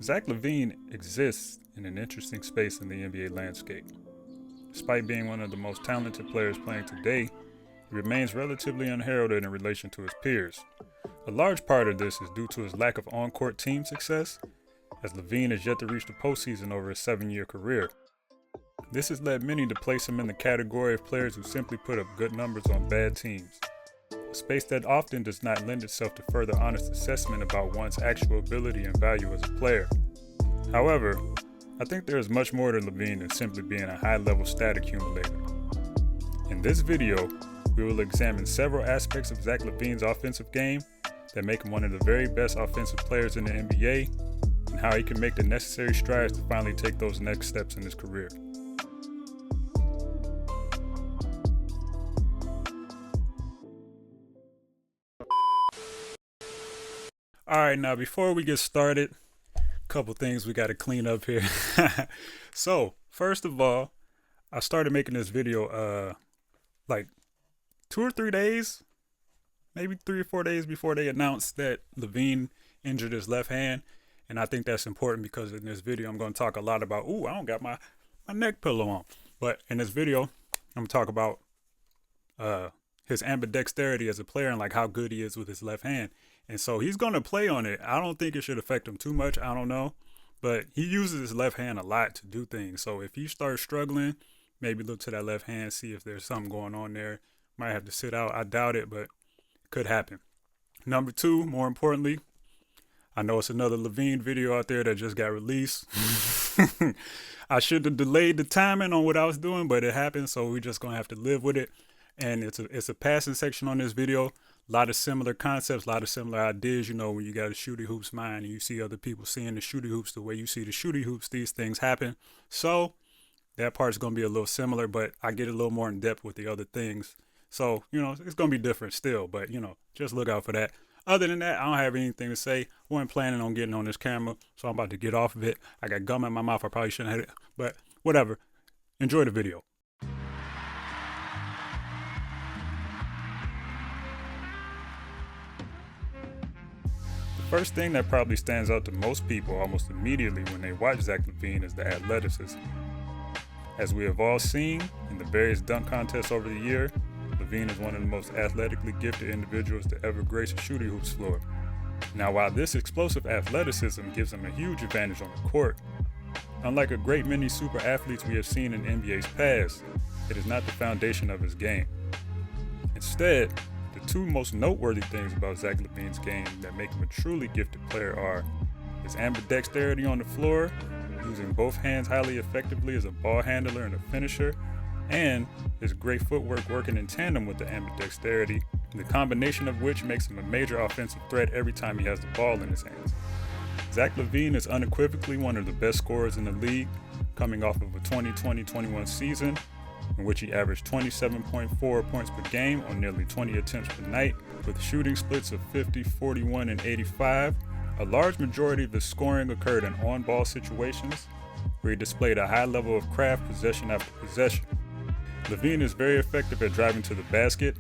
Zach Lavine exists in an interesting space in the NBA landscape. Despite being one of the most talented players playing today, he remains relatively unheralded in relation to his peers. A large part of this is due to his lack of on-court team success, as Lavine has yet to reach the postseason over his 7-year career. This has led many to place him in the category of players who simply put up good numbers on bad teams, a space that often does not lend itself to further honest assessment about one's actual ability and value as a player. However, I think there is much more to Lavine than simply being a high-level stat accumulator. In this video, we will examine several aspects of Zach Lavine's offensive game that make him one of the very best offensive players in the NBA, and how he can make the necessary strides to finally take those next steps in his career. Alright, now before we get started, a couple things we got to clean up here. So, first of all, I started making this video like 2 or 3 days, maybe 3 or 4 days before they announced that Lavine injured his left hand. And I think that's important because in this video, I'm going to talk a lot about, I don't got my neck pillow on. But in this video, I'm going to talk about his ambidexterity as a player and like how good he is with his left hand. And so he's going to play on it. I don't think it should affect him too much. I don't know. But he uses his left hand a lot to do things. So if he starts struggling, maybe look to that left hand, see if there's something going on there. Might have to sit out. I doubt it, but it could happen. Number 2, more importantly, I know it's another Lavine video out there that just got released. I should have delayed the timing on what I was doing, but it happened. So we're just going to have to live with it. And it's a passing section on this video. A lot of similar concepts, a lot of similar ideas. You know, when you got a shooty hoops mind and you see other people seeing the shooty hoops the way you see the shooty hoops, these things happen. So that part's going to be a little similar, but I get a little more in depth with the other things. So, you know, it's going to be different still, but, you know, just look out for that. Other than that, I don't have anything to say. I wasn't planning on getting on this camera, so I'm about to get off of it. I got gum in my mouth. I probably shouldn't have it, but whatever. Enjoy the video. The first thing that probably stands out to most people almost immediately when they watch Zach Lavine is the athleticism. As we have all seen in the various dunk contests over the year, Lavine is one of the most athletically gifted individuals to ever grace a shooting hoops floor. Now, while this explosive athleticism gives him a huge advantage on the court, unlike a great many super athletes we have seen in the NBA's past, it is not the foundation of his game. Instead, the 2 most noteworthy things about Zach Lavine's game that make him a truly gifted player are his ambidexterity on the floor, using both hands highly effectively as a ball handler and a finisher, and his great footwork working in tandem with the ambidexterity, the combination of which makes him a major offensive threat every time he has the ball in his hands. Zach Lavine is unequivocally one of the best scorers in the league, coming off of a 2020-21 season in which he averaged 27.4 points per game on nearly 20 attempts per night, with shooting splits of 50, 41, and 85. A large majority of his scoring occurred in on-ball situations, where he displayed a high level of craft possession after possession. Lavine is very effective at driving to the basket,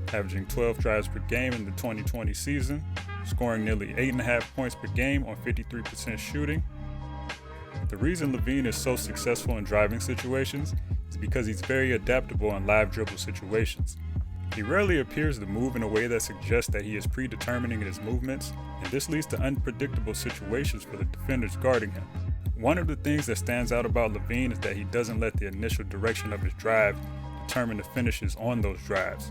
averaging 12 drives per game in the 2020 season, scoring nearly 8.5 points per game on 53% shooting. The reason Lavine is so successful in driving situations is because he's very adaptable in live dribble situations. He rarely appears to move in a way that suggests that he is predetermining his movements, and this leads to unpredictable situations for the defenders guarding him. One of the things that stands out about Lavine is that he doesn't let the initial direction of his drive determine the finishes on those drives.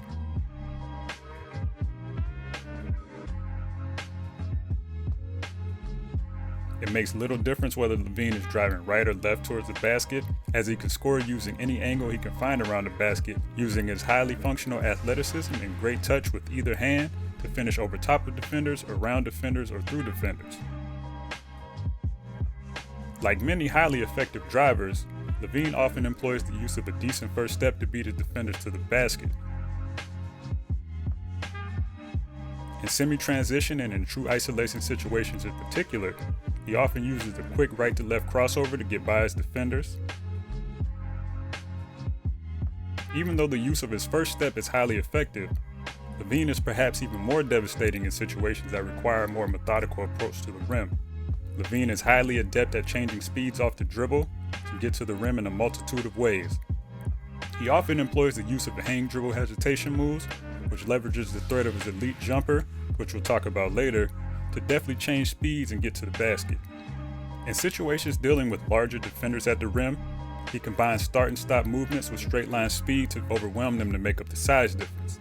It makes little difference whether Lavine is driving right or left towards the basket, as he can score using any angle he can find around the basket, using his highly functional athleticism and great touch with either hand to finish over top of defenders, around defenders, or through defenders. Like many highly effective drivers, Lavine often employs the use of a decent first step to beat his defenders to the basket. In semi-transition and in true isolation situations in particular, he often uses the quick right to left crossover to get by his defenders. Even though the use of his first step is highly effective, Lavine is perhaps even more devastating in situations that require a more methodical approach to the rim. Lavine is highly adept at changing speeds off the dribble to get to the rim in a multitude of ways. He often employs the use of the hang dribble hesitation moves, which leverages the threat of his elite jumper, which we'll talk about later, to deftly change speeds and get to the basket. In situations dealing with larger defenders at the rim, he combines start and stop movements with straight line speed to overwhelm them to make up the size difference.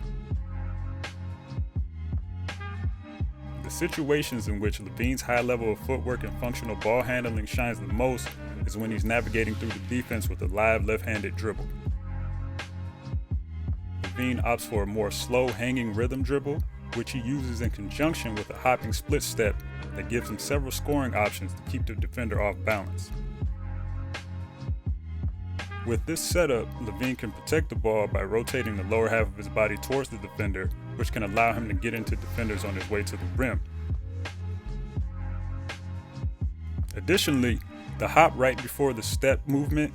The situations in which Lavine's high level of footwork and functional ball handling shines the most is when he's navigating through the defense with a live left-handed dribble. Lavine opts for a more slow hanging rhythm dribble, which he uses in conjunction with a hopping split step that gives him several scoring options to keep the defender off balance. With this setup, Lavine can protect the ball by rotating the lower half of his body towards the defender, which can allow him to get into defenders on his way to the rim. Additionally, the hop right before the step movement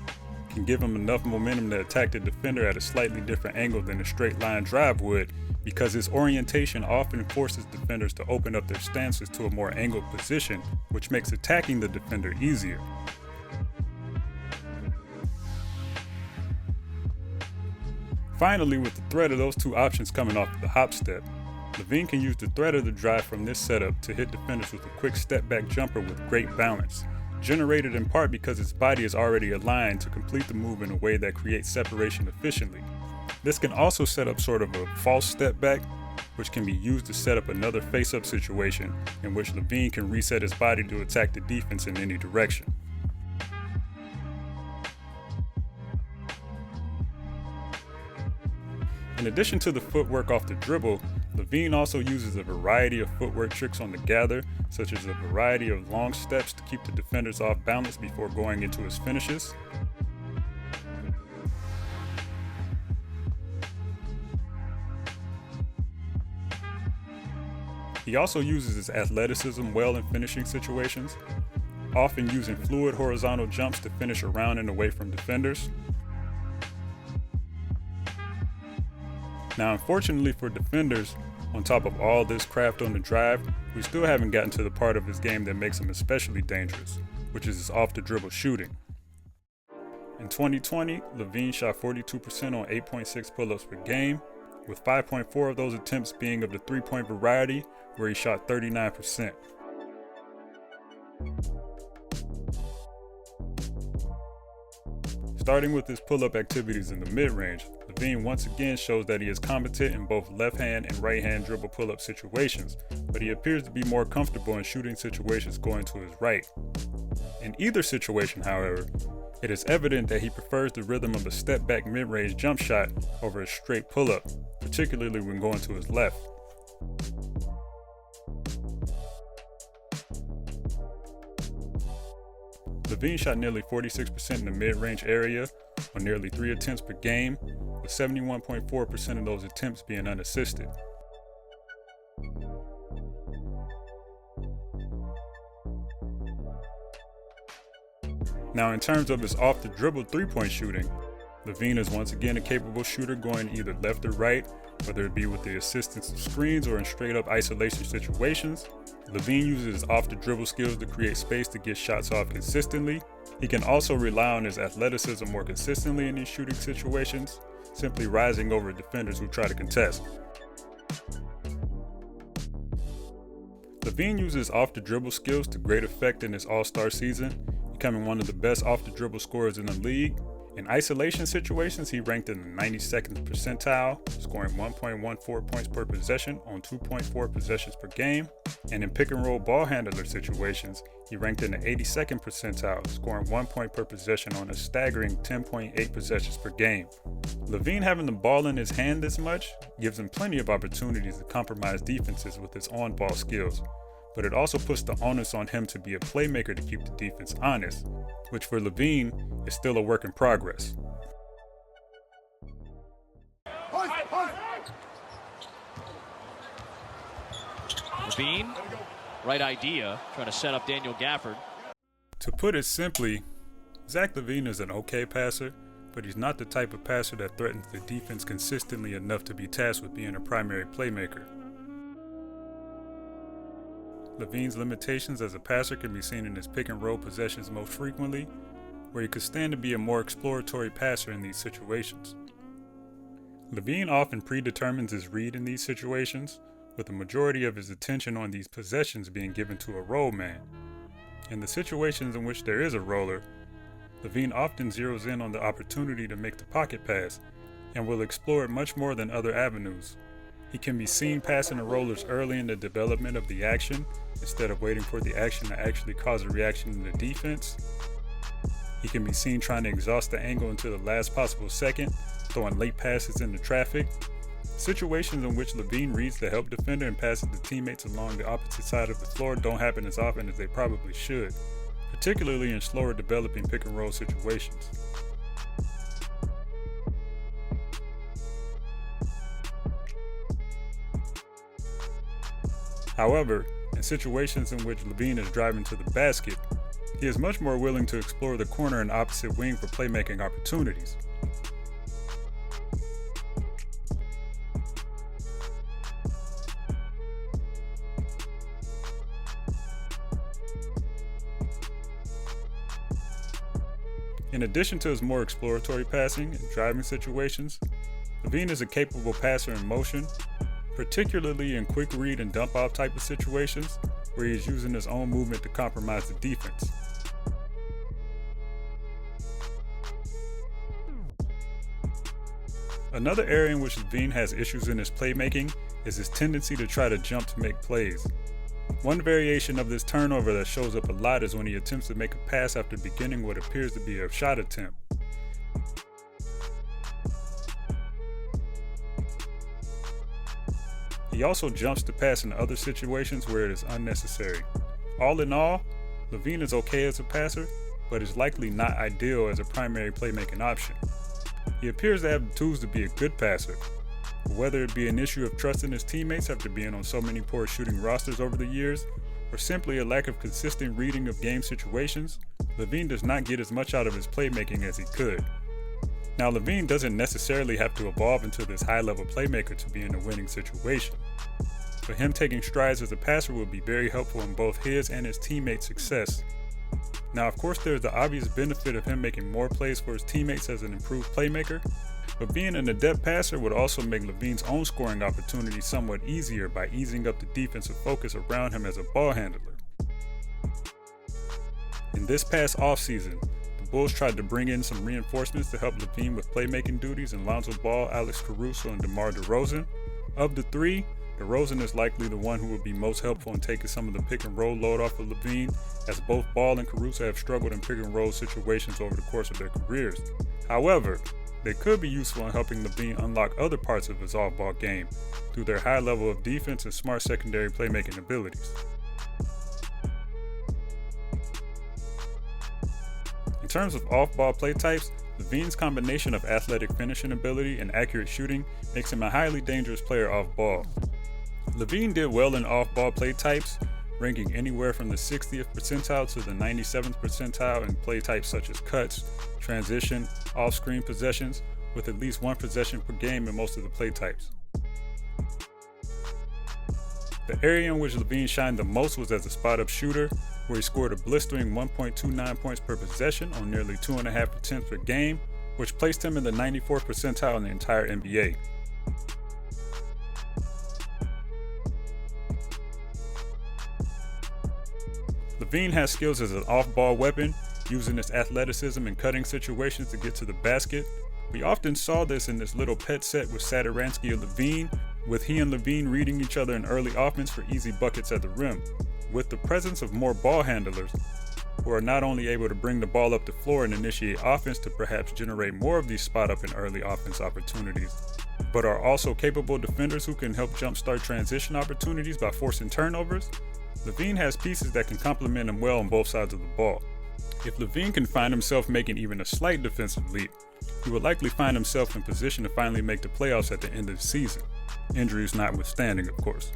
can give him enough momentum to attack the defender at a slightly different angle than a straight line drive would, because his orientation often forces defenders to open up their stances to a more angled position, which makes attacking the defender easier. Finally, with the threat of those two options coming off the hop step, Lavine can use the threat of the drive from this setup to hit defenders with a quick step back jumper with great balance, generated in part because his body is already aligned to complete the move in a way that creates separation efficiently. This can also set up sort of a false step back, which can be used to set up another face-up situation in which Lavine can reset his body to attack the defense in any direction. In addition to the footwork off the dribble, Lavine also uses a variety of footwork tricks on the gather, such as a variety of long steps to keep the defenders off balance before going into his finishes. He also uses his athleticism well in finishing situations, often using fluid horizontal jumps to finish around and away from defenders. Now, unfortunately for defenders, on top of all this craft on the drive, we still haven't gotten to the part of his game that makes him especially dangerous, which is his off-the-dribble shooting. In 2020, Lavine shot 42% on 8.6 pull-ups per game, with 5.4 of those attempts being of the three-point variety, where he shot 39%. Starting with his pull-up activities in the mid-range, Lavine once again shows that he is competent in both left-hand and right-hand dribble pull-up situations, but he appears to be more comfortable in shooting situations going to his right. In either situation, however, it is evident that he prefers the rhythm of a step-back mid-range jump shot over a straight pull-up, particularly when going to his left. Lavine shot nearly 46% in the mid-range area on nearly 3 attempts per game, with 71.4% of those attempts being unassisted. Now, in terms of his off-the-dribble three-point shooting, Lavine is once again a capable shooter going either left or right, whether it be with the assistance of screens or in straight-up isolation situations. Lavine uses his off-the-dribble skills to create space to get shots off consistently. He can also rely on his athleticism more consistently in these shooting situations, simply rising over defenders who try to contest. Lavine uses off-the-dribble skills to great effect in his All-Star season, becoming one of the best off-the-dribble scorers in the league. In isolation situations, he ranked in the 92nd percentile, scoring 1.14 points per possession on 2.4 possessions per game. And in pick-and-roll ball handler situations, he ranked in the 82nd percentile, scoring 1 point per possession on a staggering 10.8 possessions per game. Lavine having the ball in his hand this much gives him plenty of opportunities to compromise defenses with his on-ball skills, but it also puts the onus on him to be a playmaker to keep the defense honest, which for Lavine is still a work in progress. Lavine, right idea, trying to set up Daniel Gafford. To put it simply, Zach Lavine is an okay passer, but he's not the type of passer that threatens the defense consistently enough to be tasked with being a primary playmaker. Lavine's limitations as a passer can be seen in his pick and roll possessions most frequently, where he could stand to be a more exploratory passer in these situations. Lavine often predetermines his read in these situations, with the majority of his attention on these possessions being given to a roll man. In the situations in which there is a roller, Lavine often zeroes in on the opportunity to make the pocket pass and will explore it much more than other avenues. He can be seen passing the rollers early in the development of the action instead of waiting for the action to actually cause a reaction in the defense. He can be seen trying to exhaust the angle until the last possible second, throwing late passes into traffic. Situations in which Lavine reads the help defender and passes to teammates along the opposite side of the floor don't happen as often as they probably should, particularly in slower developing pick and roll situations. However, in situations in which Lavine is driving to the basket, he is much more willing to explore the corner and opposite wing for playmaking opportunities. In addition to his more exploratory passing and driving situations, Lavine is a capable passer in motion, particularly in quick read and dump off type of situations where he is using his own movement to compromise the defense. Another area in which Lavine has issues in his playmaking is his tendency to try to jump to make plays. One variation of this turnover that shows up a lot is when he attempts to make a pass after beginning what appears to be a shot attempt. He also jumps to pass in other situations where it is unnecessary. All in all, Lavine is okay as a passer, but is likely not ideal as a primary playmaking option. He appears to have the tools to be a good passer, but whether it be an issue of trusting his teammates after being on so many poor shooting rosters over the years, or simply a lack of consistent reading of game situations, Lavine does not get as much out of his playmaking as he could. Now, Lavine doesn't necessarily have to evolve into this high-level playmaker to be in a winning situation, but him taking strides as a passer will be very helpful in both his and his teammates' success. Now, of course, there's the obvious benefit of him making more plays for his teammates as an improved playmaker, but being an adept passer would also make Lavine's own scoring opportunities somewhat easier by easing up the defensive focus around him as a ball handler. In this past offseason, the Bulls tried to bring in some reinforcements to help Lavine with playmaking duties in Lonzo Ball, Alex Caruso, and DeMar DeRozan. Of the three, DeRozan is likely the one who would be most helpful in taking some of the pick and roll load off of Lavine, as both Ball and Caruso have struggled in pick and roll situations over the course of their careers. However, they could be useful in helping Lavine unlock other parts of his off-ball game through their high level of defense and smart secondary playmaking abilities. In terms of off-ball play types, Lavine's combination of athletic finishing ability and accurate shooting makes him a highly dangerous player off-ball. Lavine did well in off-ball play types, ranking anywhere from the 60th percentile to the 97th percentile in play types such as cuts, transition, off-screen possessions, with at least one possession per game in most of the play types. The area in which Lavine shined the most was as a spot-up shooter, where he scored a blistering 1.29 points per possession on nearly 2.5 attempts per game, which placed him in the 94th percentile in the entire NBA. Lavine has skills as an off-ball weapon, using his athleticism in cutting situations to get to the basket. We often saw this in this little pet set with Satoransky and Lavine, with he and Lavine reading each other in early offense for easy buckets at the rim. With the presence of more ball handlers, who are not only able to bring the ball up the floor and initiate offense to perhaps generate more of these spot-up and early offense opportunities, but are also capable defenders who can help jumpstart transition opportunities by forcing turnovers, Lavine has pieces that can complement him well on both sides of the ball. If Lavine can find himself making even a slight defensive leap, he will likely find himself in position to finally make the playoffs at the end of the season, injuries notwithstanding, of course.